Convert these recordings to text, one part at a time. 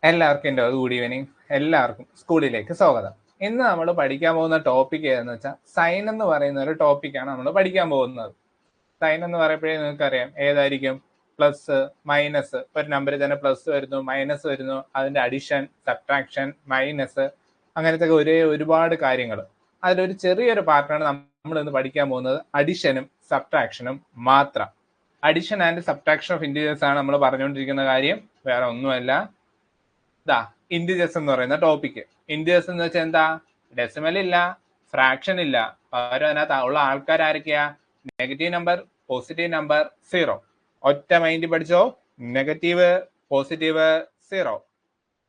എല്ലാവർക്കും എൻ്റെ good evening. എല്ലാവർക്കും സ്കൂളിലേക്ക് സ്വാഗതം. ഇന്ന് നമ്മൾ പഠിക്കാൻ പോകുന്ന ടോപ്പിക് ഏതെന്ന് വെച്ചാൽ സൈൻ എന്ന് പറയുന്ന ഒരു ടോപ്പിക്കാണ് നമ്മൾ പഠിക്കാൻ പോകുന്നത്. സൈൻ എന്ന് പറയുമ്പോഴേ നിങ്ങൾക്കറിയാം ഏതായിരിക്കും? Plus, minus. ഒരു നമ്പറിൽ തന്നെ പ്ലസ് വരുന്നു, മൈനസ് വരുന്നു, അതിന്റെ അഡിഷൻ, സബ്ട്രാക്ഷൻ, മൈനസ്, അങ്ങനത്തെ ഒരുപാട് കാര്യങ്ങൾ. അതിലൊരു ചെറിയൊരു പാർട്ടാണ് നമ്മൾ ഇന്ന് പഠിക്കാൻ പോകുന്നത്, അഡിഷനും സബ്ട്രാക്ഷനും മാത്രം. Addition and subtraction of integers ആണ് നമ്മൾ പറഞ്ഞുകൊണ്ടിരിക്കുന്ന കാര്യം, വേറെ ഒന്നുമല്ല. ഇന്റിജേഴ്സ് എന്ന് പറയുന്ന ടോപ്പിക്. ഇന്റിജേഴ്സ് എന്ന് വെച്ചാൽ എന്താ? ഡെസിമൽ ഇല്ല, ഫ്രാക്ഷൻ ഇല്ല, പകരം അതിനകത്ത് ഉള്ള ആൾക്കാർ ആരൊക്കെയാ? Negative number, positive number, zero. ഒറ്റ മൈൻഡ് പഠിച്ചോ, നെഗറ്റീവ്, പോസിറ്റീവ്, സീറോ.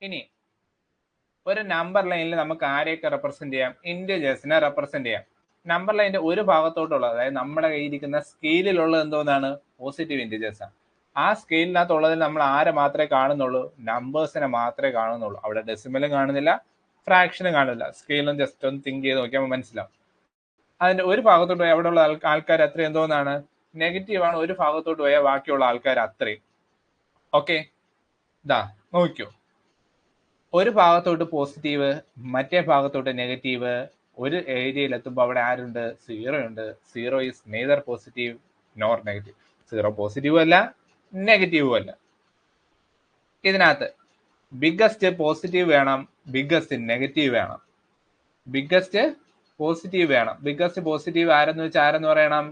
ഇനി ഒരു നമ്പർ ലൈനിൽ നമുക്ക് ആരെയൊക്കെ റെപ്രസെന്റ് ചെയ്യാം? ഇന്റിജേഴ്സിനെ റെപ്രസെന്റ് ചെയ്യാം. നമ്പർ ലൈനിന്റെ ഒരു ഭാഗത്തോട്ടുള്ളത്, അതായത് നമ്മുടെ കയ്യിരിക്കുന്ന സ്കെയിലിലുള്ളത് എന്തോന്നാണ്? പോസിറ്റീവ് ഇന്റിജേഴ്സ് ആണ്. ആ സ്കെയിലിനകത്തുള്ളതിൽ നമ്മൾ ആരെ മാത്രമേ കാണുന്നുള്ളൂ? നമ്പേഴ്സിനെ മാത്രമേ കാണുന്നുള്ളൂ. അവിടെ ഡെസിമലും കാണുന്നില്ല, ഫ്രാക്ഷനും കാണില്ല. സ്കെയിലും ജസ്റ്റ് ഒന്ന് തിങ്ക് ചെയ്ത് നോക്കിയാൽ മനസ്സിലാവും. അതിന്റെ ഒരു ഭാഗത്തോട്ട് പോയാൽ അവിടെയുള്ള ആൾക്കാർ അത്രയും എന്തോന്നാണ്? നെഗറ്റീവ് ആണ്. ഒരു ഭാഗത്തോട്ട് പോയാൽ ബാക്കിയുള്ള ആൾക്കാർ അത്രയും. ഓക്കെ, നോക്കൂ. ഒരു ഭാഗത്തോട്ട് പോസിറ്റീവ്, മറ്റേ ഭാഗത്തോട്ട് നെഗറ്റീവ്. ഒരു ഏരിയയിൽ എത്തുമ്പോൾ അവിടെ ആരുണ്ട്? സീറോ ഉണ്ട്. Zero is neither positive nor negative. Zero പോസിറ്റീവും അല്ല, നെഗറ്റീവും അല്ല. ഇതിനകത്ത് ബിഗ്ഗസ്റ്റ് പോസിറ്റീവ് വേണം, ബിഗ്ഗസ്റ്റ് നെഗറ്റീവ് വേണം. ബിഗ്ഗസ്റ്റ് പോസിറ്റീവ് വേണം. ബിഗ്ഗസ്റ്റ് പോസിറ്റീവ് ആരെന്ന് പറയണം?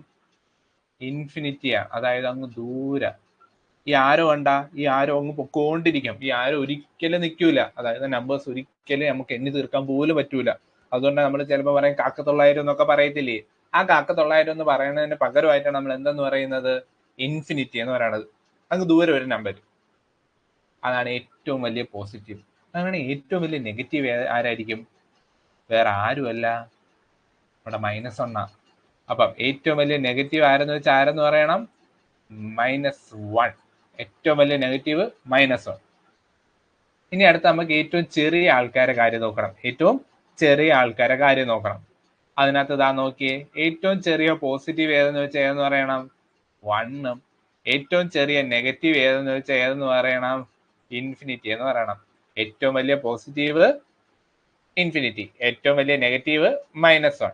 ഇൻഫിനിറ്റിയാണ്. അതായത് അങ്ങ് ദൂരെ. ഈ ആരോ കണ്ട, ഈ ആരോ അങ്ങ് പൊക്കോണ്ടിരിക്കും. ഈ ആരോ ഒരിക്കലും നിൽക്കൂല. അതായത് നമ്പേഴ്സ് ഒരിക്കലും നമുക്ക് എണ്ണി തീർക്കാൻ പോലും പറ്റൂല. അതുകൊണ്ട് നമ്മൾ ചിലപ്പോൾ പറയും 900 എന്നൊക്കെ പറയത്തില്ലേ? ആ 900 എന്ന് പറയുന്നതിന് പകരമായിട്ടാണ് നമ്മൾ എന്തെന്ന് പറയുന്നത്? ഇൻഫിനിറ്റി എന്ന് പറയുന്നത്. അങ്ങ് ദൂരെ ഒരു നമ്പർ. അതാണ് ഏറ്റവും വലിയ പോസിറ്റീവ്. അങ്ങനെ ഏറ്റവും വലിയ നെഗറ്റീവ് ആരായിരിക്കും? വേറെ ആരുമല്ല, നമ്മുടെ -1. അപ്പം ഏറ്റവും വലിയ നെഗറ്റീവ് ആരെന്ന് പറയണം? -1. ഏറ്റവും വലിയ നെഗറ്റീവ് -1. ഇനി അടുത്ത് നമുക്ക് ഏറ്റവും ചെറിയ ആൾക്കാരെ കാര്യം നോക്കണം. ഏറ്റവും ചെറിയ ആൾക്കാരെ കാര്യം നോക്കണം. അതിനകത്ത് നോക്കിയേ, ഏറ്റവും ചെറിയ പോസിറ്റീവ് ഏതെന്ന് പറയണം? 1. ഏറ്റവും ചെറിയ നെഗറ്റീവ് ഏതെന്ന് പറയണം? ഇൻഫിനിറ്റി എന്ന് പറയണം. ഏറ്റവും വലിയ പോസിറ്റീവ് ഇൻഫിനിറ്റി, ഏറ്റവും വലിയ നെഗറ്റീവ് -1.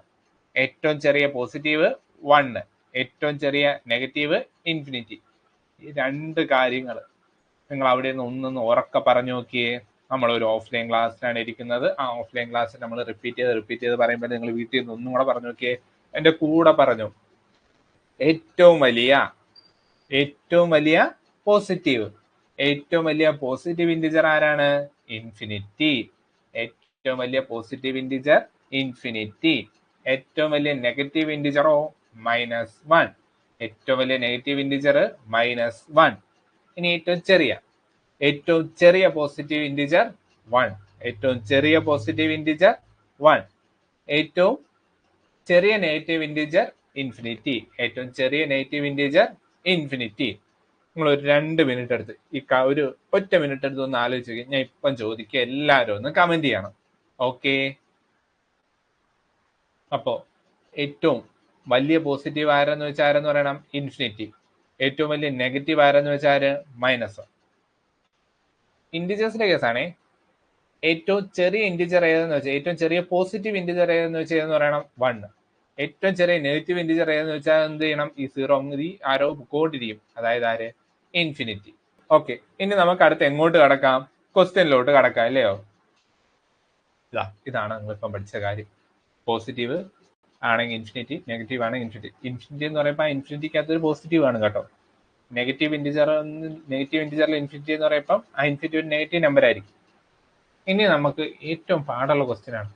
ഏറ്റവും ചെറിയ പോസിറ്റീവ് 1, ഏറ്റവും ചെറിയ നെഗറ്റീവ് ഇൻഫിനിറ്റി. ഈ രണ്ട് കാര്യങ്ങൾ നിങ്ങൾ അവിടെ നിന്ന് ഒന്നൊന്ന് ഉറക്കെ പറഞ്ഞു നോക്കിയേ. നമ്മളൊരു ഓഫ്ലൈൻ ക്ലാസ്സിലാണ് ഇരിക്കുന്നത്. ആ ഓഫ്ലൈൻ ക്ലാസ്സിൽ നമ്മൾ റിപ്പീറ്റ് ചെയ്ത് പറയുമ്പോൾ നിങ്ങൾ വീട്ടിൽ നിന്ന് ഒന്നും കൂടെ പറഞ്ഞു നോക്കിയേ. എൻ്റെ കൂടെ പറഞ്ഞു. ഏറ്റവും വലിയ പോസിറ്റീവ്. ഏറ്റവും വലിയ പോസിറ്റീവ് ഇൻറ്റിജർ ആരാണ്? ഇൻഫിനിറ്റി. ഏറ്റവും വലിയ പോസിറ്റീവ് ഇൻറ്റിജർ ഇൻഫിനിറ്റി. ഏറ്റവും വലിയ നെഗറ്റീവ് ഇൻറ്റിജറോ? -1. ഏറ്റവും വലിയ നെഗറ്റീവ് ഇൻറ്റിജർ -1. ഇനി ഏറ്റവും ചെറിയ പോസിറ്റീവ് ഇൻറ്റിജർ 1. ഏറ്റവും ചെറിയ പോസിറ്റീവ് ഇൻറ്റിജർ 1. ഏറ്റവും ചെറിയ നെഗറ്റീവ് ഇൻറ്റിജർ ഇൻഫിനിറ്റി. ഏറ്റവും ചെറിയ നെഗറ്റീവ് ഇൻറ്റിജർ ഇൻഫിനിറ്റി. നിങ്ങൾ ഒരു 2 മിനിറ്റ് എടുത്ത് ഒരു ഒറ്റ മിനിറ്റ് എടുത്ത് ഒന്ന് ആലോചിച്ച് ഞാൻ ഇപ്പം ചോദിക്കുക, എല്ലാവരും ഒന്ന് കമന്റ് ചെയ്യണം. ഓക്കെ, അപ്പോ ഏറ്റവും വലിയ പോസിറ്റീവ് ആരെന്ന് പറയണം? ഇൻഫിനിറ്റി. ഏറ്റവും വലിയ നെഗറ്റീവ് ആരെന്ന് വെച്ചാൽ -1. ഇന്റിജേഴ്സിന്റെ കേസാണേ. ഏറ്റവും ചെറിയ ഇന്റിജർ ഏതെന്ന് വെച്ചാൽ, ഏറ്റവും ചെറിയ പോസിറ്റീവ് ഇന്റിജർ ഏതെന്ന് വെച്ചാൽ പറയണം? 1. ഏറ്റവും ചെറിയ നെഗറ്റീവ് ഇന്റിജർ ഏതെന്ന് വെച്ചാൽ എന്ത് ചെയ്യണം? ഈ സീറോ ഈ ആരോ പൊക്കോണ്ടിരിക്കും. അതായത് ആര്? ഇൻഫിനിറ്റി. ഓക്കെ, ഇനി നമുക്ക് അടുത്ത് എങ്ങോട്ട് കടക്കാം? ക്വസ്റ്റ്യനിലോട്ട് കടക്കാം, അല്ലയോ? ഇതാണ് നിങ്ങളിപ്പം പഠിച്ച കാര്യം. പോസിറ്റീവ് ആണെങ്കിൽ ഇൻഫിനിറ്റി, നെഗറ്റീവ് ആണെങ്കിൽ ഇൻഫിനിറ്റി. ഇൻഫിനിറ്റി എന്ന് പറയുമ്പോൾ ഇൻഫിനിറ്റിക്കകത്ത് ഒരു പോസിറ്റീവ് ആണ് കേട്ടോ. നെഗറ്റീവ് ഇൻറ്റിജറിൽ ഇൻഫിനിറ്റി എന്ന് പറയുമ്പോൾ ആ ഇൻഫിനിറ്റി ഒരു നെഗറ്റീവ് നമ്പർ ആയിരിക്കും. ഇനി നമുക്ക് ഏറ്റവും പാടുള്ള ക്വസ്റ്റ്യൻ ആണ്.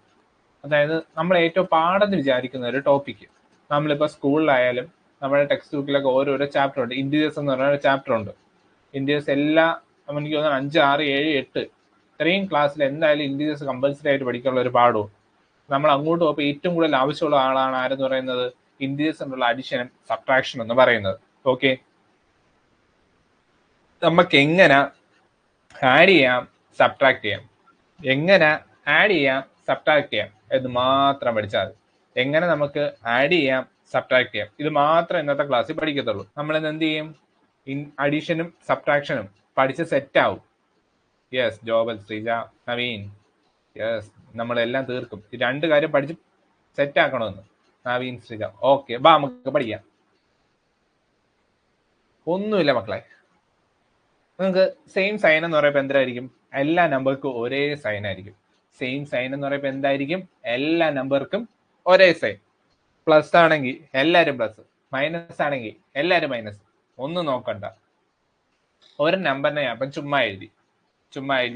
അതായത് നമ്മൾ ഏറ്റവും പാടെന്ന് വിചാരിക്കുന്ന ഒരു ടോപ്പിക്ക്. നമ്മളിപ്പോൾ സ്കൂളിലായാലും നമ്മുടെ ടെക്സ്റ്റ് ബുക്കിലൊക്കെ ഓരോരോ ചാപ്റ്റർ ഉണ്ട്. ഇന്റിജേഴ്സ് എന്ന് പറയുന്ന ഒരു ചാപ്റ്റർ ഉണ്ട്. ഇന്റിജേഴ്സ് എല്ലാ എനിക്ക് തോന്നുന്നു 5, 6, 7, 8 ഇത്രയും ക്ലാസ്സിൽ എന്തായാലും ഇന്റിജേഴ്സ് കമ്പൽസറി ആയിട്ട് പഠിക്കാനുള്ള ഒരു പാഠവും. നമ്മൾ അങ്ങോട്ട് പോകുമ്പോൾ ഏറ്റവും കൂടുതൽ ആവശ്യമുള്ള ആളാണ് ആരെന്ന് പറയുന്നത്? ഇന്റിജേഴ്സ് എന്നുള്ള അഡിഷനും സബ്ട്രാക്ഷൻ എന്ന് പറയുന്നത്. ഓക്കെ, നമുക്ക് എങ്ങനെ ആഡ് ചെയ്യാം, സബ്ട്രാക്ട് ചെയ്യാം, എങ്ങനെ ആഡ് ചെയ്യാം, സബ്ട്രാക്ട് ചെയ്യാം എന്ന് മാത്രം പഠിച്ചാൽ മതി. എങ്ങനെ നമുക്ക് ആഡ് ചെയ്യാം, സബ്ട്രാക്ട് ചെയ്യാം, ഇത് മാത്രം ഇന്നത്തെ ക്ലാസ്സിൽ പഠിക്കത്തുള്ളൂ. നമ്മൾ ഇന്ന് എന്ത് ചെയ്യും? അഡീഷനും സബ്ട്രാക്ഷനും പഠിച്ച് സെറ്റ് ആവും. യെസ് ജോബൽ, ശ്രീജ, നവീൻ. യെസ്, നമ്മളെല്ലാം തീർക്കും. ഈ 2 കാര്യം പഠിച്ച് സെറ്റ് ആക്കണമെന്ന്. നവീൻ, ശ്രീജ. ഓക്കെ, ബാ നമുക്ക് പഠിക്കാം. ഒന്നുമില്ല മക്കളെ, നിങ്ങൾക്ക് സെയിം സൈൻ എന്ന് പറയുമ്പോൾ എന്തായിരിക്കും? എല്ലാ നമ്പർക്കും ഒരേ സൈൻ ആയിരിക്കും. സെയിം സൈൻ എന്ന് പറയുമ്പോൾ എന്തായിരിക്കും? എല്ലാ നമ്പർക്കും ഒരേ സൈൻ. പ്ലസ് ആണെങ്കിൽ എല്ലാവരും പ്ലസ്, മൈനസ് ആണെങ്കിൽ എല്ലാവരും മൈനസ്. ഒന്നും നോക്കണ്ട. ഒരു നമ്പറിനെ അപ്പം ചുമ്മാ എഴുതി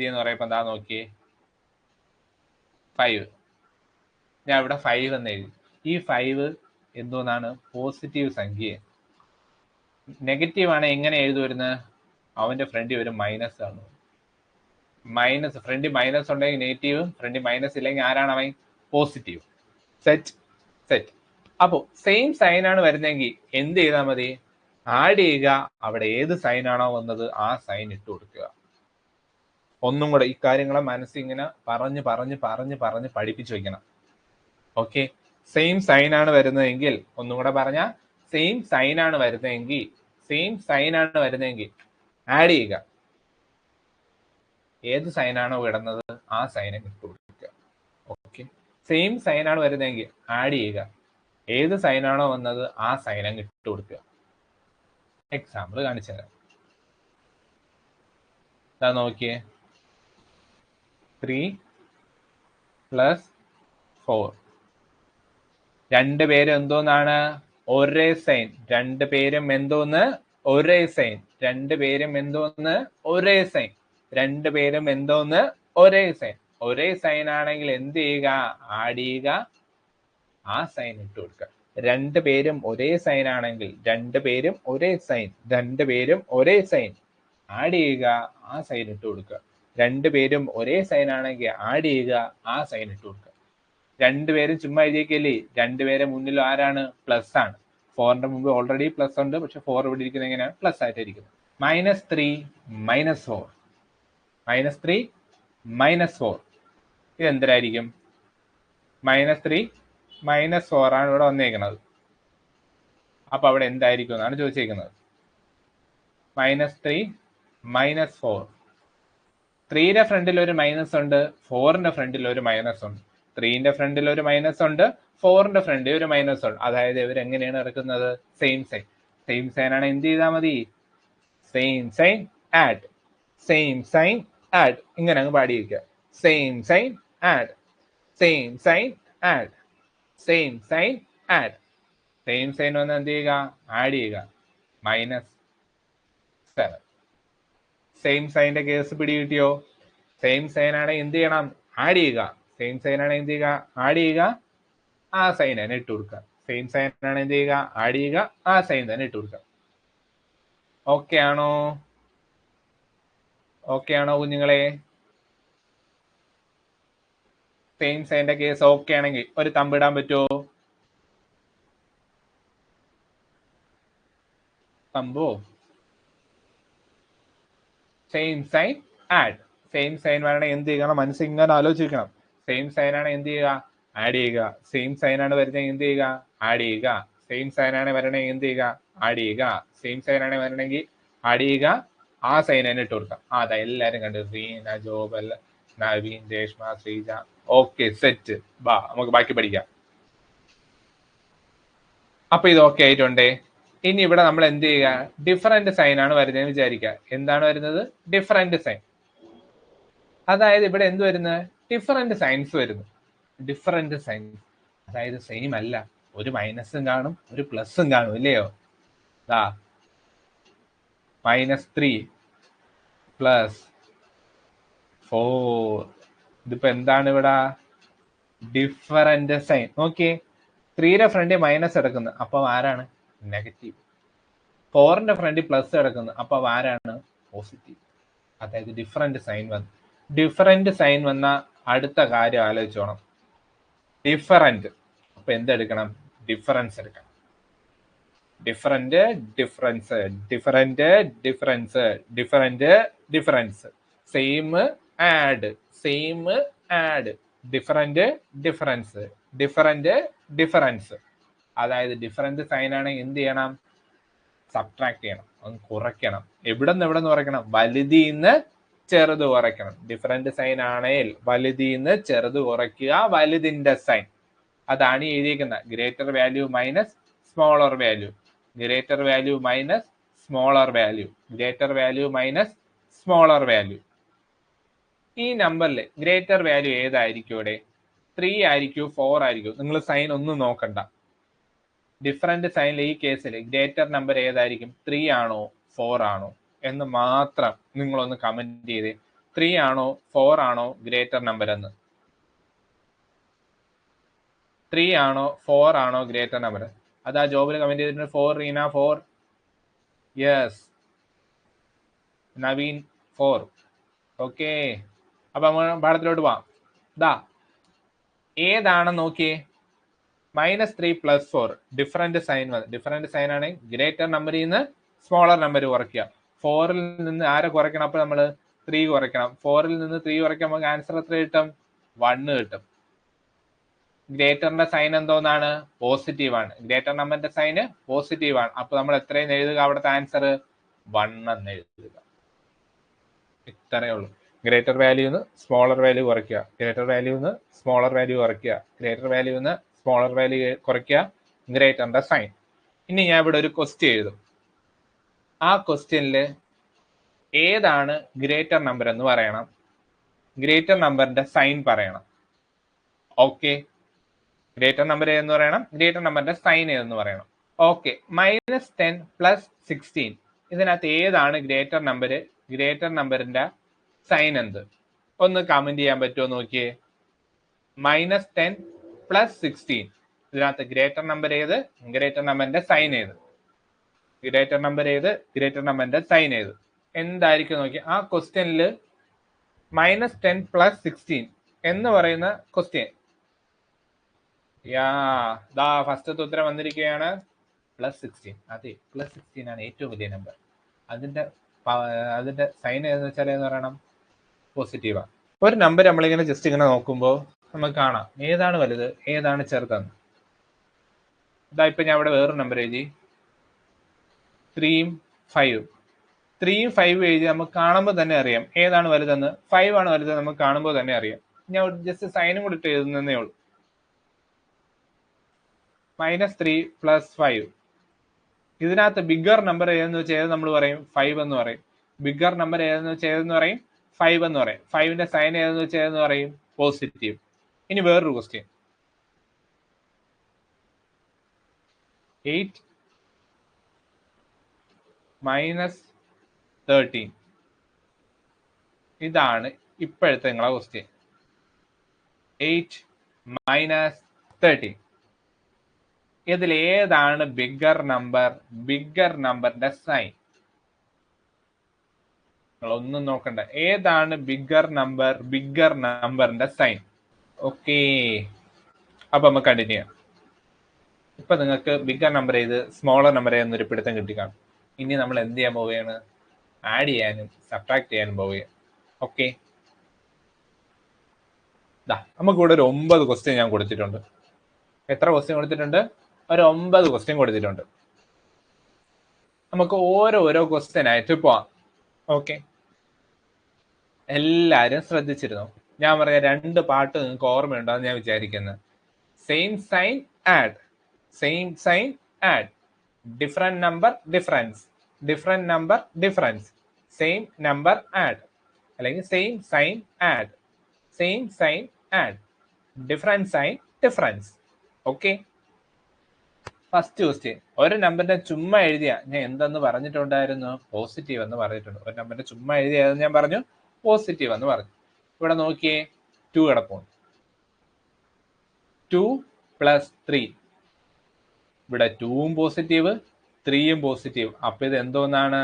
എന്ന് പറയുമ്പോൾ എന്താ നോക്കിയേ? 5. ഞാൻ ഇവിടെ 5 എന്ന് എഴുതി. ഈ 5 എന്തോന്നാണ്? പോസിറ്റീവ് സംഖ്യ. നെഗറ്റീവ് ആണ് എങ്ങനെ എഴുതുവരുന്നത്? അവന്റെ ഫ്രണ്ടിൽ ഒരു മൈനസ് ആണ്. മൈനസ്, ഫ്രണ്ടിൽ മൈനസ് ഉണ്ടെങ്കിൽ നെഗറ്റീവ്, ഫ്രണ്ടിൽ മൈനസ് ഇല്ലെങ്കിൽ ആരാണ് അവൻ? പോസിറ്റീവ്. Set set. അപ്പോൾ സെയിം സൈൻ ആണ് വരുന്നതെങ്കിൽ എന്ത് ചെയ്താൽ മതി? ആഡ് ചെയ്യുക. അവിടെ ഏത് സൈൻ ആണോ വന്നത് ആ സൈൻ ഇട്ട് കൊടുക്കുക. ഒന്നും കൂടെ ഈ കാര്യങ്ങളെ മനസ്സിൽ ഇങ്ങനെ പറഞ്ഞ് പറഞ്ഞ് പറഞ്ഞ് പറഞ്ഞ് പഠിപ്പിച്ചു വെക്കണം. ഓക്കെ, സെയിം സൈൻ ആണ് വരുന്നതെങ്കിൽ, ഒന്നും കൂടെ പറഞ്ഞ, സെയിം സൈൻ ആണ് വരുന്നതെങ്കിൽ ആഡ് ചെയ്യുക. ഏത് സൈനാണോ വിടുന്നത് ആ സൈനെ ഇട്ട് കൊടുക്കുക. ഓക്കെ, സെയിം സൈൻ ആണ് വരുന്നതെങ്കിൽ ആഡ് ചെയ്യുക. ഏത് സൈനാണോ വന്നത് ആ സൈനെ ഇട്ട് കൊടുക്കുക. എക്സാമ്പിൾ കാണിച്ചു തരാം. ഇതാ നോക്കിയേ, 3 + 4. രണ്ടുപേരും എന്തോന്നാണ്? ഒരേ സൈൻ. രണ്ടുപേരും എന്തോന്ന്? ഒരേ സൈൻ. രണ്ടുപേരും എന്തോന്ന്? ഒരേ സൈൻ. രണ്ടുപേരും എന്തോന്ന്? ഒരേ സൈൻ. ഒരേ സൈൻ ആണെങ്കിൽ എന്ത് ചെയ്യുക? ആഡ് ചെയ്യുക. ആ സൈൻ ഇട്ട് കൊടുക്കുക. രണ്ടുപേരും ഒരേ സൈൻ ആണെങ്കിൽ, രണ്ടുപേരും ഒരേ സൈൻ, രണ്ടുപേരും ഒരേ സൈൻ, ആഡ് ചെയ്യുക. ആ സൈൻ ഇട്ട് കൊടുക്കുക. രണ്ടുപേരും ഒരേ സൈൻ ആണെങ്കിൽ ആഡ് ചെയ്യുക. ആ സൈൻ ഇട്ട് കൊടുക്കുക. രണ്ടുപേരും ചുമ്മാ എഴുതിയേക്കല്ലേ? രണ്ടുപേരെ മുന്നിൽ ആരാണ്? പ്ലസ് ആണ്. 4ന്റെ മുമ്പ് ഓൾറെഡി പ്ലസ് ഉണ്ട്, പക്ഷെ 4 ഇവിടെ ഇരിക്കുന്നത് എങ്ങനെയാണ്? പ്ലസ് ആയിട്ടിരിക്കുന്നത്. -3 - 4. -3 - 4. ഇത് എന്തരായിരിക്കും? -3 - 4 ആണ് ഇവിടെ വന്നേക്കുന്നത്. അപ്പൊ അവിടെ എന്തായിരിക്കും എന്നാണ് ചോദിച്ചേക്കുന്നത്. -3 - 4. 3ന്റെ ഫ്രണ്ടിൽ ഒരു മൈനസ് ഉണ്ട്, 4ന്റെ ഫ്രണ്ടിൽ ഒരു മൈനസ് ഉണ്ട്. 3ന്റെ ഫ്രണ്ടിൽ ഒരു മൈനസ് ഉണ്ട്, 4ന്റെ ഫ്രണ്ടിൽ ഒരു മൈനസ് ഉണ്ട്. അതായത് ഇവർ എങ്ങനെയാണ് എടുക്കുന്നത്? Same sign. സെയിം സൈൻ ആണ് എന്ത് ചെയ്താൽ മതി? Same sign add. Same sign add. ഇങ്ങനെ അങ്ങ് പാടിയിരിക്കുക. Same sign add. Same sign add. Same sign add. Same sign വന്ന് എന്ത് ചെയ്യുക? ആഡ് ചെയ്യുക. -7. സെയിം സൈൻ്റെ കേസ് പിടികിട്ടിയോ? സെയിം സൈൻ ആണെങ്കിൽ എന്ത് ചെയ്യണം? ആഡ് ചെയ്യുക. സെയിം സൈൻ ആണെങ്കിൽ എന്ത് ചെയ്യുക? ആഡ് ചെയ്യുക. ആ സൈൻ തന്നെ ഇട്ട് കൊടുക്കുക. സെയിം സൈൻ ആണ് എന്ത് ചെയ്യുക? ആഡ് ചെയ്യുക. ആ സൈൻ തന്നെ ഇട്ട് കൊടുക്കുക. ഓക്കെ ആണോ? ഓക്കെ ആണോ കുഞ്ഞുങ്ങളെ? സെയിം സൈൻ്റെ കേസ് ഓക്കെ ആണെങ്കിൽ ഒരു തമ്പിടാൻ പറ്റുമോ? തമ്പോ? Same sign add. Same sign വരണേ എന്ത് ചെയ്യണം? മനസ്സിൽ ഇങ്ങനെ ആലോചിക്കണം. സെയിം സൈൻ ആണ് എന്ത് ചെയ്യുക? ആഡ് ചെയ്യുക. സെയിം സൈൻ ആണ് വരുന്നത് എന്ത് ചെയ്യുക? ആഡ് ചെയ്യുക. സെയിം സൈൻ ആണ് വരണേ എന്ത് ചെയ്യുക? ആഡ് ചെയ്യുക. സെയിം സൈൻ ആണ് വരണമെങ്കിൽ ആഡ് ചെയ്യുക. ആ സൈൻ തന്നെ ഇട്ട് കൊടുക്കാം. അതാ എല്ലാരും കണ്ടു. റീന, ജോബൽ, നവീൻ, രേഷ്മ, ശ്രീജ. Okay, set. ബാ നമുക്ക് ബാക്കി പഠിക്കാം. അപ്പൊ ഇത് ഓക്കെ ആയിട്ടുണ്ടേ. ഇനി ഇവിടെ നമ്മൾ എന്ത് ചെയ്യുക? ഡിഫറെന്റ് സൈൻ ആണ് വരുന്നതെന്ന് വിചാരിക്കുക. എന്താണ് വരുന്നത്? Different sign. അതായത് ഇവിടെ എന്ത് വരുന്നത്? ഡിഫറെന്റ് സൈൻസ് വരുന്നു. ഡിഫറെന്റ് സൈൻസ് അതായത് സെയിം അല്ല. ഒരു മൈനസും കാണും, ഒരു പ്ലസും കാണും, ഇല്ലയോ? ദാ -3 + 4. ഇതിപ്പോ എന്താണ് ഇവിടെ? Different sign. നോക്കിയേ, 3ന്റെ ഫ്രണ്ടിൽ മൈനസ് എടുക്കുന്നത്, അപ്പൊ ആരാണ്? നെഗറ്റീവ്. 4ന്റെ ഫ്രണ്ടിൽ പ്ലസ് എടുക്കുന്നത്, അപ്പൊ ആരാണ്? പോസിറ്റീവ്. അതായത് ഡിഫറെന്റ് സൈൻ വന്നു. ഡിഫറെന്റ് സൈൻ വന്ന അടുത്ത കാര്യം ആലോചിച്ചോണം. ഡിഫറെന്റ്. അപ്പൊ എന്തെടുക്കണം? ഡിഫറൻസ് എടുക്കണം. Different difference, different difference, different difference. Same add, same add. Different difference, different difference. അതായത് ഡിഫറെന്റ് സൈൻ ആണെങ്കിൽ എന്ത് ചെയ്യണം? സബ്ട്രാക്ട് ചെയ്യണം, ഒന്ന് കുറയ്ക്കണം. എവിടെ നിന്ന് കുറയ്ക്കണം? വലുതിന്ന് ചെറുത് കുറയ്ക്കണം. ഡിഫറൻറ്റ് സൈൻ ആണെങ്കിൽ വലുതിന്ന് ചെറുത് കുറയ്ക്കുക, വലുതിന്റെ സൈൻ. അതാണ് എഴുതിയിരിക്കുന്നത്. Greater value minus smaller value, greater value minus smaller value, greater value minus smaller value. ഈ നമ്പറിൽ ഗ്രേറ്റർ വാല്യൂ ഏതായിരിക്കും? ഇവിടെ 3 ആയിരിക്കും, 4 ആയിരിക്കും? നിങ്ങൾ സൈൻ ഒന്നും നോക്കണ്ട. ഡിഫറൻറ്റ് സൈനിൽ ഈ കേസിൽ ഗ്രേറ്റർ നമ്പർ ഏതായിരിക്കും? 3 ആണോ 4 ആണോ എന്ന് മാത്രം നിങ്ങളൊന്ന് കമന്റ് ചെയ്തേ. 3 ആണോ 4 ആണോ ഗ്രേറ്റർ നമ്പർ എന്ന്. 3 ആണോ 4 ആണോ ഗ്രേറ്റർ നമ്പർ? അതാ ജോബിൽ കമന്റ് ചെയ്തിട്ടുണ്ട്. 4 റീന 4. യെസ്, നവീൻ 4. ഓക്കെ, അപ്പൊ നമ്മൾ പാഠത്തിലോട്ട് പോവാം. ദാ ഏതാണെന്ന് നോക്കിയേ. -3 + 4 ഡിഫറൻറ്റ് സൈൻ വന്നു. ഡിഫറൻറ്റ് സൈൻ ആണെങ്കിൽ ഗ്രേറ്റർ നമ്പറിൽ നിന്ന് സ്മോളർ നമ്പർ കുറയ്ക്കുക. 4ൽ നിന്ന് ആരെ കുറയ്ക്കണം? അപ്പൊ നമ്മൾ 3 കുറയ്ക്കണം. 4ൽ നിന്ന് 3 കുറയ്ക്കാൻ നമുക്ക് ആൻസർ എത്ര കിട്ടും? 1 കിട്ടും. ഗ്രേറ്ററിന്റെ സൈൻ എന്തോന്നാണ്? പോസിറ്റീവ് ആണ്. ഗ്രേറ്റർ നമ്പറിന്റെ സൈന് പോസിറ്റീവ് ആണ്. അപ്പൊ നമ്മൾ എത്രയും എഴുതുക? അവിടുത്തെ ആൻസർ 1 എന്ന് എഴുതുക. ഇത്രയേ ഉള്ളൂ. ഗ്രേറ്റർ വാല്യൂന്ന് സ്മോളർ വാല്യൂ കുറയ്ക്കുക, ഗ്രേറ്റർ വാല്യൂന്ന് സ്മോളർ വാല്യൂ കുറയ്ക്കുക, ഗ്രേറ്റർ വാല്യൂന്ന് സ്മോളർ വാല്യൂ കുറയ്ക്കുക, ഗ്രേറ്ററിന്റെ സൈൻ. ഇനി ഞാൻ ഇവിടെ ഒരു ക്വസ്റ്റ്യൻ എഴുതും. ആ ക്വസ്റ്റ്യനിൽ ഏതാണ് ഗ്രേറ്റർ നമ്പർ എന്ന് പറയണം, ഗ്രേറ്റർ നമ്പറിന്റെ സൈൻ പറയണം. ഓക്കെ, ഗ്രേറ്റർ നമ്പർ ഏതെന്ന് പറയണം, ഗ്രേറ്റർ നമ്പറിന്റെ സൈൻ ഏതെന്ന് പറയണം. ഓക്കെ, -10 + 16 ഇതിനകത്ത് ഏതാണ് ഗ്രേറ്റർ നമ്പർ? ഗ്രേറ്റർ നമ്പറിന്റെ സൈൻ എന്ത്? ഒന്ന് കമന്റ് ചെയ്യാൻ പറ്റുമോ നോക്കിയേ. -10 + 16 ഇതിനകത്ത് ഗ്രേറ്റർ നമ്പർ ഏത്, ഗ്രേറ്റർ നമ്പറിന്റെ സൈൻ ഏത്? ഗ്രേറ്റർ നമ്പർ ഏത്, ഗ്രേറ്റർ നമ്പറിന്റെ സൈൻ ഏത്? എന്തായിരിക്കും നോക്കി. ആ ക്വസ്റ്റ്യനിൽ -10 + 16 എന്ന് പറയുന്ന ക്വസ്റ്റ്യൻ, ദാ ഫസ്റ്റത്തെ ഉത്തരം വന്നിരിക്കുകയാണ് +16. അതെ, +16 ആണ് ഏറ്റവും വലിയ നമ്പർ. അതിന്റെ സൈൻ ഏതെന്ന് വെച്ചാൽ എന്ന് പറയണം പോസിറ്റീവാണ്. ഒരു നമ്പർ നമ്മളിങ്ങനെ ജസ്റ്റ് ഇങ്ങനെ നോക്കുമ്പോൾ നമുക്ക് കാണാം ഏതാണ് വലുത് ഏതാണ് ചെറുതെന്ന്. ഇതാ ഇപ്പൊ ഞാൻ ഇവിടെ വേറൊരു നമ്പർ എഴുതി, 3ഉം 5ഉം. 3ഉം 5ഉം എഴുതി നമുക്ക് കാണുമ്പോൾ തന്നെ അറിയാം ഏതാണ് വലുതെന്ന്. 5 ആണ് വലുത് നമുക്ക് കാണുമ്പോൾ തന്നെ അറിയാം. ഞാൻ ജസ്റ്റ് സൈനും കൂടി ഇട്ട് എഴുതുന്നേ ഉള്ളൂ. -3 + 5. ഇതിനകത്ത് ബിഗ്ഗർ നമ്പർ ഏതെന്ന് വെച്ചാൽ ഏത് നമ്മൾ പറയും? 5 എന്ന് പറയും. ബിഗ്ഗർ നമ്പർ ഏതെന്ന് വെച്ചാൽ ഏതെന്ന് പറയും? 5 എന്ന് പറയും. 5ന്റെ സൈൻ ഏതെന്ന് വെച്ചാൽ ഏതെന്ന് പറയും? പോസിറ്റീവ്. ഇനി വേറൊരു ക്വസ്റ്റ്യൻ, 8 - 13. ഇതാണ് ഇപ്പോഴത്തെ നിങ്ങളെ ക്വസ്റ്റ്യൻ. 8 - 13 ഇതിൽ ഏതാണ് ബിഗ്ഗർ നമ്പർ, ബിഗ്ഗർ നമ്പറിന്റെ സൈൻ? നിങ്ങൾ ഒന്നും നോക്കണ്ട, ഏതാണ് ബിഗ്ഗർ നമ്പർ, ബിഗ്ഗർ നമ്പറിന്റെ സൈൻ? ഓക്കെ, അപ്പൊ നമുക്ക് കണ്ടിന്യൂ ചെയ്യാം. ഇപ്പൊ നിങ്ങൾക്ക് ബിഗ്ഗർ നമ്പർ ഏത് സ്മോളർ നമ്പർ ഏതെന്നൊരു പിടുത്തം കിട്ടിക്കാണും. ഇനി നമ്മൾ എന്ത് ചെയ്യാൻ പോവുകയാണ്? ആഡ് ചെയ്യാനും സബ്ട്രാക്ട് ചെയ്യാനും പോവുകയാണ്. ഓക്കെ, നമുക്ക് ഇവിടെ ഒരു 9 ക്വസ്റ്റ്യൻ ഞാൻ കൊടുത്തിട്ടുണ്ട്. എത്ര ക്വസ്റ്റ്യൻ കൊടുത്തിട്ടുണ്ട്? ഒരു 9 ക്വസ്റ്റ്യൻ കൊടുത്തിട്ടുണ്ട്. നമുക്ക് ഓരോരോ ക്വസ്റ്റ്യൻ ആയിട്ട് പോവാം. ഓക്കെ, എല്ലാരും ശ്രദ്ധിച്ചിരുന്നു. ഞാൻ പറഞ്ഞ 2 പാട്ട് നിങ്ങൾക്ക് ഓർമ്മയുണ്ടാന്ന് ഞാൻ വിചാരിക്കുന്നത്. Same sign add, same sign add, different number difference, different number difference, same number add, അല്ലെങ്കിൽ same sign add, same sign add, different sign difference. Okay, first question, ഒരു നമ്പറിന്റെ ചുമ്മാ എഴുതിയ ഞാൻ എന്തെന്ന് പറഞ്ഞിട്ടുണ്ടായിരുന്നു? പോസിറ്റീവ് എന്ന് പറഞ്ഞിട്ടുണ്ട്. ഒരു നമ്പറിന്റെ ചുമ്മാ എഴുതിയത് ഞാൻ പറഞ്ഞു പോസിറ്റീവ് എന്ന് പറഞ്ഞു. ഇവിടെ നോക്കിയേ, 2 കിടപ്പുണ്ട്. 2 + 3. ഇവിടെ 2ഉം പോസിറ്റീവ് 3ഉം പോസിറ്റീവ്. അപ്പൊ ഇത് എന്തോന്നാണ്?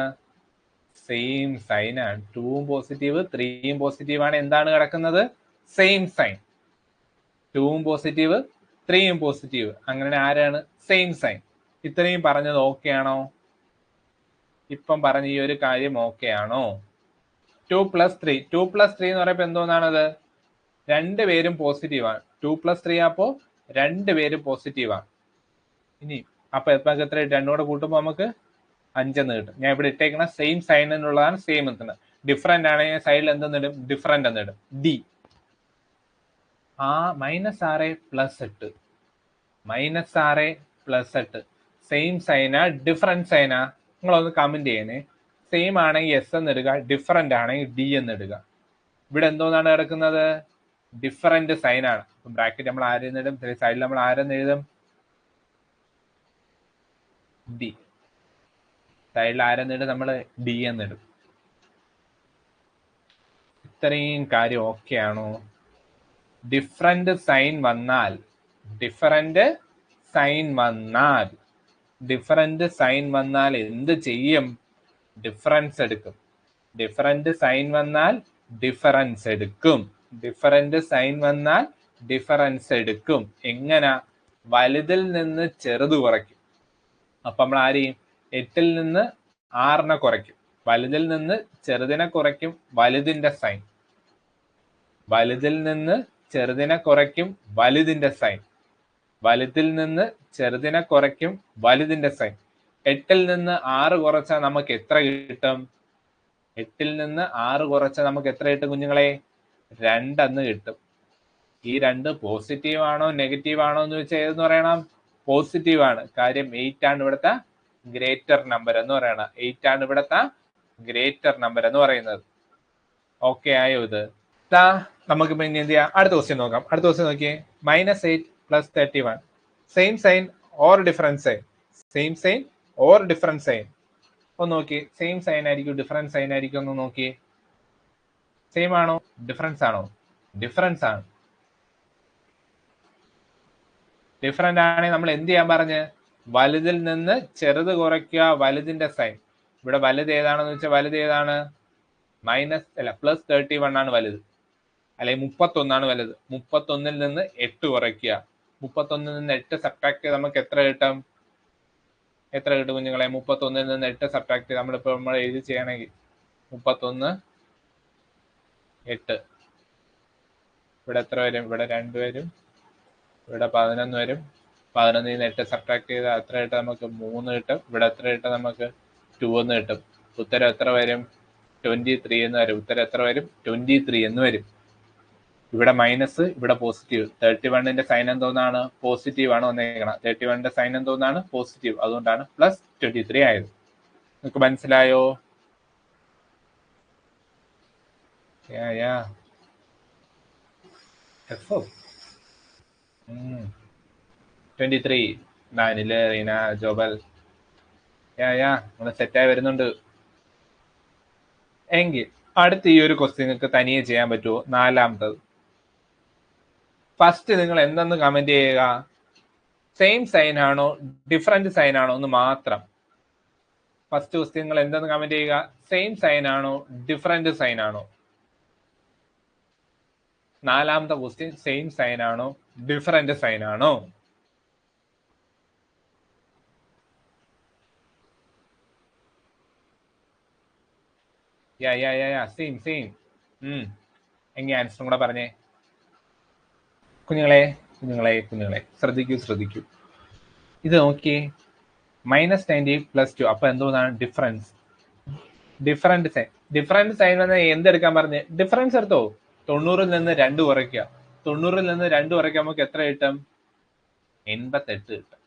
സെയിം സൈൻ ആണ്. 2ഉം പോസിറ്റീവ് 3ഉം പോസിറ്റീവ് ആണ്. എന്താണ് കിടക്കുന്നത്? Same sign. 2ഉം പോസിറ്റീവ് 3ഉം പോസിറ്റീവ്, അങ്ങനെ ആരാണ്? Same sign. ഇത്രയും പറഞ്ഞത് ഓക്കെ ആണോ? ഇപ്പം പറഞ്ഞ ഈ ഒരു കാര്യം ഓക്കെ ആണോ? 2 + 3. 2 + 3 എന്ന് പറയുമ്പോൾ എന്തോന്നാണത്? രണ്ടുപേരും പോസിറ്റീവാണ്. 2 + 3 അപ്പോ രണ്ടുപേരും പോസിറ്റീവാണ്. ഇനി അപ്പൊ എത്ര? രണ്ടും കൂടെ കൂട്ടുമ്പോൾ നമുക്ക് 5 എന്ന് കിട്ടും. ഞാൻ ഇവിടെ ഇട്ടേക്കണ സെയിം സൈൻ എന്നുള്ളതാണ് സെയിം എത്തുന്നത്. ഡിഫറെന്റ് ആണെങ്കിൽ സൈഡിൽ എന്തെന്നിടും? ഡിഫറെന്റ് എന്നിടും. ഡി. -6 + 8 -6 + 8 സെയിം സൈനാ ഡിഫറെന്റ് സൈനാ? നിങ്ങളൊന്ന് കമന്റ് ചെയ്യണേ. സെയിം ആണെങ്കിൽ എസ് എന്ന് ഇടുക, ഡിഫറെന്റ് ആണെങ്കിൽ ഡി എന്ന് ഇടുക. ഇവിടെ എന്തോന്നാണ് കിടക്കുന്നത്? ഡിഫറെന്റ് സൈൻ ആണ്. ബ്രാക്കറ്റ് നമ്മൾ ആരെന്നിടും? സൈഡിൽ നമ്മൾ ആരെന്ന് എഴുതും? ഡി. സൈഡിൽ ആരെന്നിടും? നമ്മൾ ഡി എന്നിടും. ഇത്രയും കാര്യം ഓക്കെ ആണോ? ഡിഫറെന്റ് സൈൻ വന്നാൽ എന്ത് ചെയ്യും? ഡിഫറൻസ് എടുക്കും. ഡിഫറെന്റ് സൈൻ വന്നാൽ ഡിഫറൻസ് എടുക്കും. എങ്ങനെ? വലുതിൽ നിന്ന് ചെറുത് കുറയ്ക്കും. അപ്പൊ നമ്മൾ ആരെയും 8ൽ നിന്ന് 6നെ കുറയ്ക്കും. വലുതിൽ നിന്ന് ചെറുതിനെ കുറയ്ക്കും, വലുതിന്റെ സൈൻ. വലുതിൽ നിന്ന് ചെറുതിനെ കുറയ്ക്കും, വലുതിന്റെ സൈൻ. വലുതിൽ നിന്ന് ചെറുതിനെ കുറയ്ക്കും, വലുതിന്റെ സൈൻ. 8ൽ നിന്ന് 6 കുറച്ചാൽ നമുക്ക് എത്ര കിട്ടും? 8ൽ നിന്ന് 6 കുറച്ചാൽ നമുക്ക് എത്ര കിട്ടും കുഞ്ഞുങ്ങളെ? 2 എന്ന് കിട്ടും. ഈ 2 പോസിറ്റീവ് ആണോ നെഗറ്റീവ് ആണോ എന്ന് വെച്ചാൽ ഏതെന്ന് പറയണം? പോസിറ്റീവ് ആണ്. കാര്യം 8 ആണ് ഇവിടുത്തെ ഗ്രേറ്റർ നമ്പർ എന്ന് പറയണം. 8 ആണ് ഇവിടുത്തെ ഗ്രേറ്റർ നമ്പർ എന്ന് പറയുന്നത്. ഓക്കെ ആയോ? ഇത് നമുക്ക് പിന്നെ എന്ത് ചെയ്യാം? അടുത്ത ക്വസ്റ്റ്യൻ നോക്കാം. അടുത്ത ക്വസ്റ്റ്യൻ നോക്കിയേ. -8 + 31 same sign or difference sign? Same sign or difference sign? ഒന്ന് നോക്കി. സെയിം സൈൻ ആയിരിക്കും ഡിഫറൻസ് സൈൻ ആയിരിക്കും? ഒന്ന് നോക്കി. സെയിം ആണോ ഡിഫറൻസ് ആണോ? ഡിഫറൻസ് ആണ്. ഡിഫറൻറ്റ് ആണെങ്കിൽ നമ്മൾ എന്ത് ചെയ്യാൻ പറഞ്ഞ്? വലുതിൽ നിന്ന് ചെറുത് കുറയ്ക്കുക, വലുതിന്റെ സൈൻ. ഇവിടെ വലുത് ഏതാണെന്ന് വെച്ചാൽ വലുത് ഏതാണ്? +31 ആണ് വലുത്, അല്ലെങ്കിൽ 31 ആണ് വലുത്. 31ൽ നിന്ന് 8 കുറയ്ക്കുക. 31ൽ നിന്ന് 8 സബ്ട്രാക്ട് ചെയ്ത് നമുക്ക് എത്ര കിട്ടും? എത്ര കിട്ടും കുഞ്ഞുങ്ങളെ? 31ൽ നിന്ന് 8 സബ്ട്രാക്ട് ചെയ്ത് നമ്മൾ എഴുതി ചെയ്യണമെങ്കിൽ 31 8 ഇവിടെ എത്ര വരും? ഇവിടെ 2 വരും. ഇവിടെ 11 വരും. 11ൽ നിന്ന് 8 സബ്ട്രാക്ട് ചെയ്താൽ എത്ര കിട്ടും? നമുക്ക് 3 കിട്ടും. ഇവിടെ എത്ര കിട്ടും? നമുക്ക് 2 എന്ന് കിട്ടും. ഉത്തരം എത്ര വരും? 23 എന്ന് വരും. ഉത്തരം എത്ര വരും? 23 എന്ന് വരും. ഇവിടെ മൈനസ്, ഇവിടെ പോസിറ്റീവ്. 31ന്റെ സൈൻ എന്തോന്നാണ്? പോസിറ്റീവ് ആണ് വന്നേക്കണം. 31ന്റെ സൈൻ എന്തോന്നാണ്? പോസിറ്റീവ്. അതുകൊണ്ടാണ് +23 ആയത്. നിങ്ങൾക്ക് മനസ്സിലായോ? 23 9 റീന ജോബൽ നിങ്ങൾ സെറ്റായി വരുന്നുണ്ട്. എങ്കിൽ അടുത്ത ഈ ഒരു ക്വസ്റ്റ്യൻ നിങ്ങൾക്ക് തനിയെ ചെയ്യാൻ പറ്റുമോ? 4ാമത്തത്. ഫസ്റ്റ് നിങ്ങൾ എന്തെന്ന് കമന്റ് ചെയ്യുക? സെയിം സൈൻ ആണോ ഡിഫറെന്റ് സൈൻ ആണോ എന്ന് മാത്രം. ഫസ്റ്റ് ക്വസ്റ്റ്യൻ നിങ്ങൾ എന്തെന്ന് കമന്റ് ചെയ്യുക? സെയിം സൈൻ ആണോ ഡിഫറെന്റ് സൈൻ ആണോ? 4ാമത്തെ ക്വസ്റ്റ്യൻ സെയിം സൈൻ ആണോ ഡിഫറെന്റ് സൈൻ ആണോ? സെയിം. എങ്കിൽ ആൻസറും കൂടെ പറഞ്ഞേ കുഞ്ഞുങ്ങളെ. ശ്രദ്ധിക്കൂ. ഇത് നോക്കിയേ. -90 + 2. അപ്പൊ എന്തോന്നാണ്? ഡിഫറൻസ്. ഡിഫറെന്റ് സൈൻ വന്നാൽ എന്തെടുക്കാൻ പറഞ്ഞ്? ഡിഫറൻസ് എടുത്തോ. 90ൽ നിന്ന് 2 കുറയ്ക്കുക. 90ൽ നിന്ന് 2 കുറയ്ക്കുക നമുക്ക് എത്ര കിട്ടും? 88 കിട്ടും.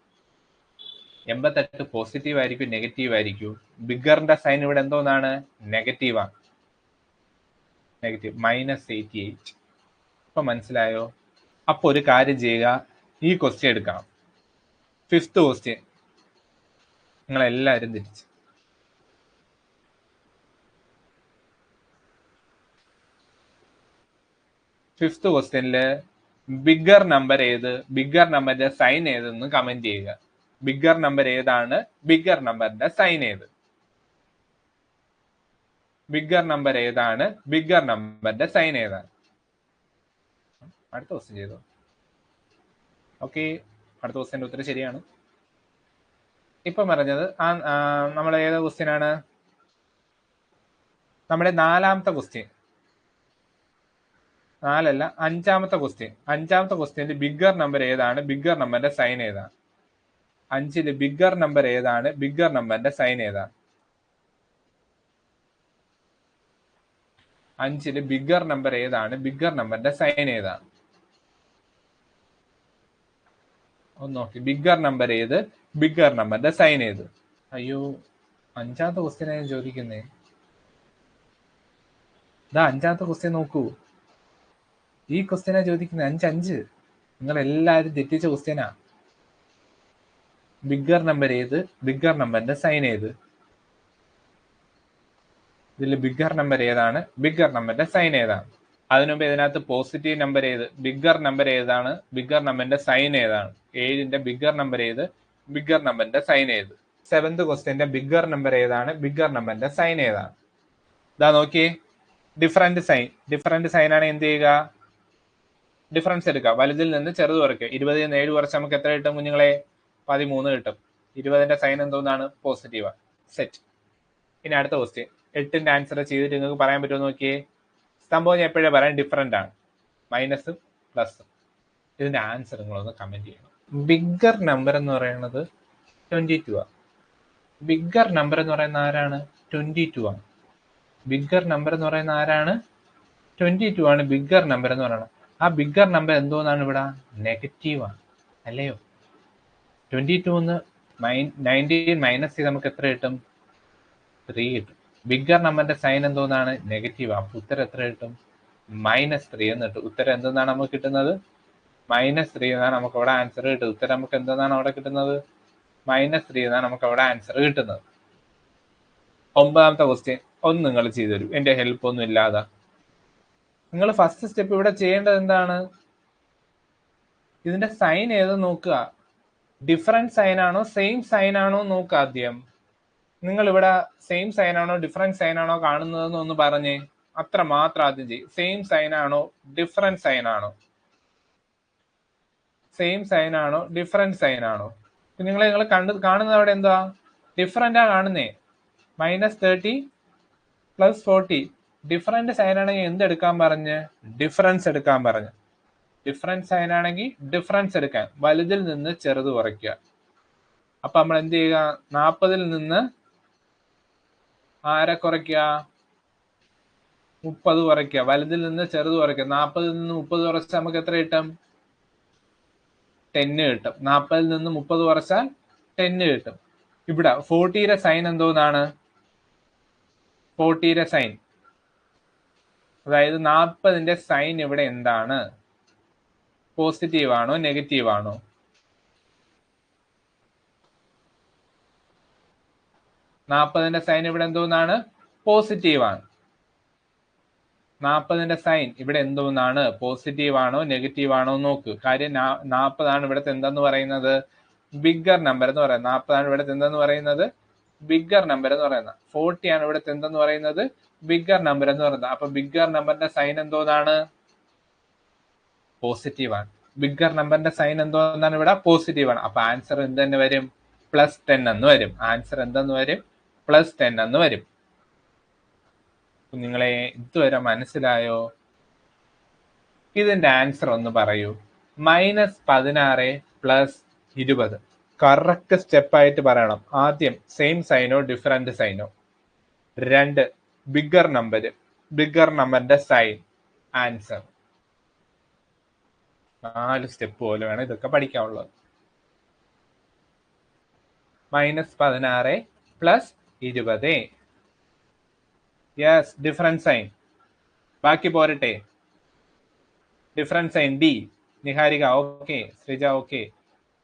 88 പോസിറ്റീവ് ആയിരിക്കും നെഗറ്റീവ് ആയിരിക്കും? ബിഗറിന്റെ സൈൻ ഇവിടെ എന്തോന്നാണ്? നെഗറ്റീവാണ്. നെഗറ്റീവ്. -88. ഇപ്പൊ മനസ്സിലായോ? അപ്പൊ ഒരു കാര്യം ചെയ്യുക. ഈ ക്വസ്റ്റ്യൻ എടുക്കണം. 5th ക്വസ്റ്റ്യൻ നിങ്ങളെല്ലാവരും തിരിച്ച്. ഫിഫ്ത്ത് ക്വസ്റ്റ്യനില് ബിഗർ നമ്പർ ഏത്? ബിഗർ നമ്പറിന്റെ സൈൻ ഏതെന്ന് കമന്റ് ചെയ്യുക. ബിഗർ നമ്പർ ഏതാണ്? ബിഗർ നമ്പറിന്റെ സൈൻ ഏത്? ബിഗർ നമ്പർ ഏതാണ്? ബിഗർ നമ്പറിന്റെ സൈൻ ഏതാണ്? അടുത്ത ക്വസ്റ്റ്യൻ ചെയ്തോ. ഓക്കെ, അടുത്ത ക്വസ്റ്റ്യന്റെ ഉത്തരം ശരിയാണ്. ഇപ്പൊ പറഞ്ഞത് നമ്മളെ ഏത് ക്വസ്റ്റ്യൻ ആണ്? നമ്മുടെ 4ാമത്തെ ക്വസ്റ്റ്യൻ. 4 അല്ല, 5ാമത്തെ ക്വസ്റ്റ്യൻ. 5ാമത്തെ ക്വസ്റ്റ്യനിൽ ബിഗർ നമ്പർ ഏതാണ്? ബിഗർ നമ്പറിന്റെ സൈൻ ഏതാണ്? 5ല് ബിഗർ നമ്പർ ഏതാണ്? ബിഗർ നമ്പറിന്റെ സൈൻ ഏതാണ്? 5-ല് ബിഗർ നമ്പർ ഏതാണ്, ബിഗർ നമ്പറിന്റെ സൈൻ ഏതാണ്? ഒന്ന് നോക്കി, ബിഗർ നമ്പർ ഏത്, ബിഗർ നമ്പറിന്റെ സൈൻ ഏത്? അയ്യോ, 5ാമത്തെ ക്വസ്റ്റ്യൻ ഞാൻ ചോദിക്കുന്നേ. ഇതാ 5ാമത്തെ ക്വസ്റ്റ്യൻ നോക്കൂ, ഈ ക്വസ്റ്റ്യനാ ചോദിക്കുന്നത്. 5 നിങ്ങൾ എല്ലാരും തെറ്റിച്ച ക്വസ്റ്റ്യനാ. ബിഗർ നമ്പർ ഏത്, ബിഗർ നമ്പറിന്റെ സൈൻ ഏത്? ഇതിൽ ബിഗർ നമ്പർ ഏതാണ്, ബിഗർ നമ്പറിന്റെ സൈൻ ഏതാണ്? അതിനുമുമ്പ് ഇതിനകത്ത് പോസിറ്റീവ് നമ്പർ ഏത്, ബിഗർ നമ്പർ ഏതാണ്, ബിഗർ നമ്പറിന്റെ സൈൻ ഏതാണ്? 7ന്റെ ബിഗർ നമ്പർ ഏത്, ബിഗർ നമ്പറിന്റെ സൈൻ ഏത്? 7th ക്വസ്റ്റ്യന്റെ ബിഗർ നമ്പർ ഏതാണ്, ബിഗർ നമ്പറിന്റെ സൈൻ ഏതാണ്? ഇതാ നോക്കിയേ, ഡിഫറൻറ്റ് സൈൻ. ഡിഫറൻറ്റ് സൈൻ ആണ് എന്ത് ചെയ്യുക, ഡിഫറൻസ് എടുക്കുക, വലുതിൽ നിന്ന് ചെറുത് കുറയ്ക്കുക. 20-ൽ നിന്ന് 7 കുറച്ച് നമുക്ക് എത്ര കിട്ടും കുഞ്ഞുങ്ങളെ? 13 കിട്ടും. 20ന്റെ സൈൻ എന്തോന്നാണ്, പോസിറ്റീവാണ്. സെറ്റ്. ഇനി അടുത്ത ക്വസ്റ്റ്യൻ, 8ന്റെ ആൻസർ ചെയ്തിട്ട് നിങ്ങൾക്ക് പറയാൻ പറ്റുമോ നോക്കിയേ. സംഭവം ഞാൻ എപ്പോഴേ പറയാം, ഡിഫറൻ്റ് ആണ്, മൈനസും പ്ലസും. ഇതിന്റെ ആൻസർ നിങ്ങളൊന്ന് കമന്റ് ചെയ്യണം. ബിഗർ നമ്പർ എന്ന് പറയുന്നത് 22 ആണ്. ബിഗർ നമ്പർ എന്ന് പറയുന്ന ആരാണ്? 22 ആണ്. ബിഗർ നമ്പർ എന്ന് പറയുന്ന ആരാണ്? 22 ആണ് ബിഗർ നമ്പർ എന്ന് പറയുന്നത്. ആ ബിഗർ നമ്പർ എന്തോന്നാണ് ഇവിടെ? നെഗറ്റീവ് ആണ്, അല്ലയോ? 22 19 മൈനസ് ചെയ്ത് നമുക്ക് എത്ര കിട്ടും? 3 കിട്ടും. ബിഗർ നമ്പറിന്റെ സൈൻ എന്തോന്നാണ്? നെഗറ്റീവ്. അപ്പൊ ഉത്തരം എത്ര കിട്ടും? -3 എന്ന് കിട്ടും. ഉത്തരം എന്തെന്നാണ് നമുക്ക് കിട്ടുന്നത്? -3 എന്നാണ് നമുക്ക് അവിടെ ആൻസർ കിട്ടുന്നത്. ഉത്തരം നമുക്ക് എന്തെന്നാണ് അവിടെ കിട്ടുന്നത്? -3 എന്നാണ് നമുക്ക് അവിടെ ആൻസർ കിട്ടുന്നത്. 9ാമത്തെ ക്വസ്റ്റ്യൻ ഒന്ന് നിങ്ങൾ ചെയ്തു തരൂ, എന്റെ ഹെൽപ്പ് ഒന്നും ഇല്ലാതെ. നിങ്ങൾ ഫസ്റ്റ് സ്റ്റെപ്പ് ഇവിടെ ചെയ്യേണ്ടത് എന്താണ്? ഇതിന്റെ സൈൻ ഏത് നോക്കുക. ഡിഫറൻറ്റ് സൈൻ ആണോ സെയിം സൈൻ ആണോ നോക്കുക ആദ്യം. നിങ്ങൾ ഇവിടെ സെയിം സൈൻ ആണോ ഡിഫറൻറ്റ് സൈൻ ആണോ കാണുന്നതെന്ന് ഒന്ന് പറഞ്ഞേ. അത്ര മാത്രം ആദ്യം ചെയ്യും. സെയിം സൈൻ ആണോ ഡിഫറൻറ്റ് സൈൻ ആണോ? സെയിം സൈൻ ആണോ ഡിഫറൻറ്റ് സൈൻ ആണോ? നിങ്ങൾ കാണുന്നത് അവിടെ എന്താ? ഡിഫറൻ്റാ കാണുന്നേ. -30 + 40. ഡിഫറൻറ്റ് സൈൻ ആണെങ്കിൽ എന്തെടുക്കാൻ പറഞ്ഞ്? ഡിഫറൻസ് എടുക്കാൻ പറഞ്ഞ്. ഡിഫറൻറ്റ് സൈൻ ആണെങ്കിൽ ഡിഫറൻസ് എടുക്കാൻ, വലുതിൽ നിന്ന് ചെറുത് കുറയ്ക്കുക. അപ്പൊ നമ്മൾ എന്ത് ചെയ്യുക? 40-ൽ നിന്ന് ആരെ കുറയ്ക്കുക? 30 കുറയ്ക്കുക. വലുതിൽ നിന്ന് ചെറുത് കുറയ്ക്കുക. 40-ൽ നിന്ന് 30 കുറച്ചാൽ നമുക്ക് എത്ര കിട്ടും? 10 കിട്ടും. 40-ൽ നിന്ന് 30 കുറച്ചാൽ 10 കിട്ടും. ഇവിടെ 40-യുടെ സൈൻ എന്തോന്നാണ്? 40-യുടെ സൈൻ, അതായത് 40-ന്റെ സൈൻ ഇവിടെ എന്താണ്? പോസിറ്റീവ് ആണോ നെഗറ്റീവ് ആണോ? ന്റെ സൈൻ ഇവിടെ എന്തോന്നാണ്? പോസിറ്റീവ് ആണ്. 40ന്റെ സൈൻ ഇവിടെ എന്തോന്നാണ്? പോസിറ്റീവ് ആണോ നെഗറ്റീവ് ആണോ നോക്ക്. കാര്യം 40 ആണ് ഇവിടുത്തെ എന്തെന്ന് പറയുന്നത്? ബിഗർ നമ്പർ എന്ന് പറയുന്നത്. 40 ആണ് ഇവിടുത്തെ എന്തെന്ന് പറയുന്നത്? ബിഗർ നമ്പർ എന്ന് പറയുന്നത്. 40 ആണ് ഇവിടുത്തെ എന്തെന്ന് പറയുന്നത്? ബിഗർ നമ്പർ എന്ന് പറയുന്നത്. അപ്പൊ ബിഗർ നമ്പറിന്റെ സൈൻ എന്തോന്നാണ്? പോസിറ്റീവ് ആണ്. ബിഗർ നമ്പറിന്റെ സൈൻ എന്തോന്നാണ് ഇവിടെ? പോസിറ്റീവ് ആണ്. അപ്പൊ ആൻസർ എന്ത് തന്നെ വരും? +10 എന്ന് വരും. ആൻസർ എന്തെന്ന് വരും? +10 എന്ന് വരും. നിങ്ങളെ ഇതുവരെ മനസ്സിലായോ? ഇതിന്റെ ആൻസർ ഒന്ന് പറയൂ. -16 + 20. കറക്റ്റ് സ്റ്റെപ്പായിട്ട് പറയണം. ആദ്യം സെയിം സൈനോ ഡിഫറൻറ്റ് സൈനോ. 2 ബിഗർ നമ്പർ, ബിഗർ നമ്പറിന്റെ സൈൻ, ആൻസർ. 4 സ്റ്റെപ്പ് പോലെ വേണം ഇതൊക്കെ പഠിക്കാനുള്ളത്. -16 + 20. Yes, different sign. ബാക്കി പോരട്ടെ. Different sign D. Niharika okay, Sreeja okay,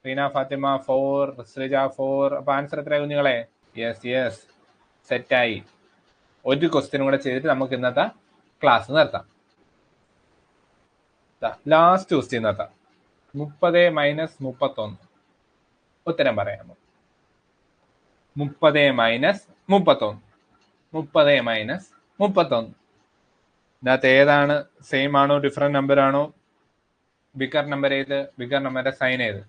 Reena Fathima 4, Sreeja 4. അപ്പൊ ആൻസർ എത്രയാ കുഞ്ഞുങ്ങളെ? യെസ്, സെറ്റായി. ഒരു ക്വസ്റ്റ്യൻ കൂടെ ചെയ്തിട്ട് നമുക്ക് ഇന്നത്തെ ക്ലാസ് നിർത്താം. ലാസ്റ്റ് ക്വസ്റ്റ്യൻ നിർത്താം. 30 - 31. ഉത്തരം പറയാമോ? 30 - 31. 30 - 31. ഇതിനകത്ത് ഏതാണ്? സെയിം ആണോ ഡിഫറെന്റ് നമ്പർ ആണോ? ബിഗർ നമ്പർ ഏത്? ബിഗർ നമ്പറിന്റെ സൈൻ ഏത്?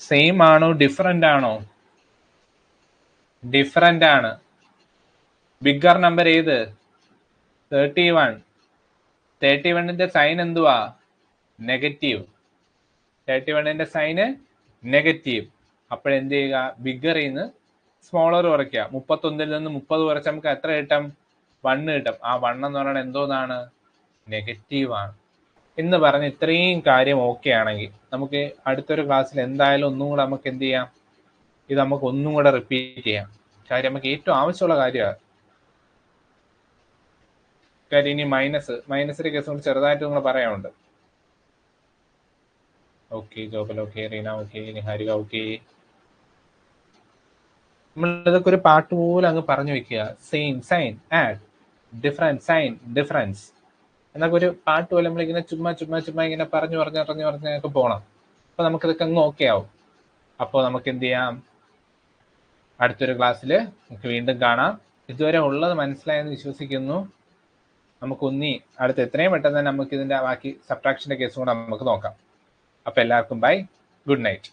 സെയിം ആണോ ഡിഫറെന്റ് ആണോ? ഡിഫറെന്റ് ആണ്. ബിഗർ നമ്പർ ഏത്? 31. 31ന്റെ സൈൻ എന്തുവാ? നെഗറ്റീവ്. 31ന്റെ സൈന് നെഗറ്റീവ്. അപ്പോഴെന്ത് ചെയ്യുക? ബിഗറിൽ നിന്ന് സ്മോളർ കുറയ്ക്കുക. 31-ൽ നിന്ന് 30 കുറച്ച് നമുക്ക് എത്ര കിട്ടും? 1 കിട്ടും. ആ 1 എന്ന് പറയുന്നത് എന്തോന്നാണ്? നെഗറ്റീവാണ് എന്ന് പറഞ്ഞ് ഇത്രയും കാര്യം ഓക്കെ ആണെങ്കിൽ നമുക്ക് അടുത്തൊരു ക്ലാസ്സിൽ എന്തായാലും ഒന്നും കൂടെ നമുക്ക് എന്ത് ചെയ്യാം, ഇത് നമുക്ക് ഒന്നും കൂടെ റിപ്പീറ്റ് ചെയ്യാം. കാര്യം നമുക്ക് ഏറ്റവും ആവശ്യമുള്ള കാര്യമാണ്. കാര്യം ഇനി മൈനസിന്റെ കേസ് കൊണ്ട് ചെറുതായിട്ട് നിങ്ങൾ പറയാനുണ്ട്. Okay Jobel okay, Reena okay, Niharika okay. നമ്മളിതൊക്കെ ഒരു പാട്ട് പോലെ അങ്ങ് പറഞ്ഞു വെക്കുക. Same sign add, difference sign difference എന്നൊക്കെ ഒരു പാട്ട് പോലെ നമ്മളിങ്ങനെ ചുമ്മാ ഇങ്ങനെ പറഞ്ഞൊക്കെ പോകണം. അപ്പൊ നമുക്കിതൊക്കെ അങ്ങ് ഓക്കെ ആവും. അപ്പോൾ നമുക്ക് എന്ത് ചെയ്യാം, അടുത്തൊരു ക്ലാസ്സിൽ നമുക്ക് വീണ്ടും കാണാം. ഇതുവരെ ഉള്ളത് മനസ്സിലായെന്ന് വിശ്വസിക്കുന്നു. നമുക്കൊന്നി അടുത്ത് എത്രയും പെട്ടെന്ന് തന്നെ നമുക്ക് ഇതിന്റെ ബാക്കി സബ്ട്രാക്ഷന്റെ കേസും കൂടെ നമുക്ക് നോക്കാം. അപ്പൊ എല്ലാവർക്കും ബൈ, ഗുഡ് നൈറ്റ്.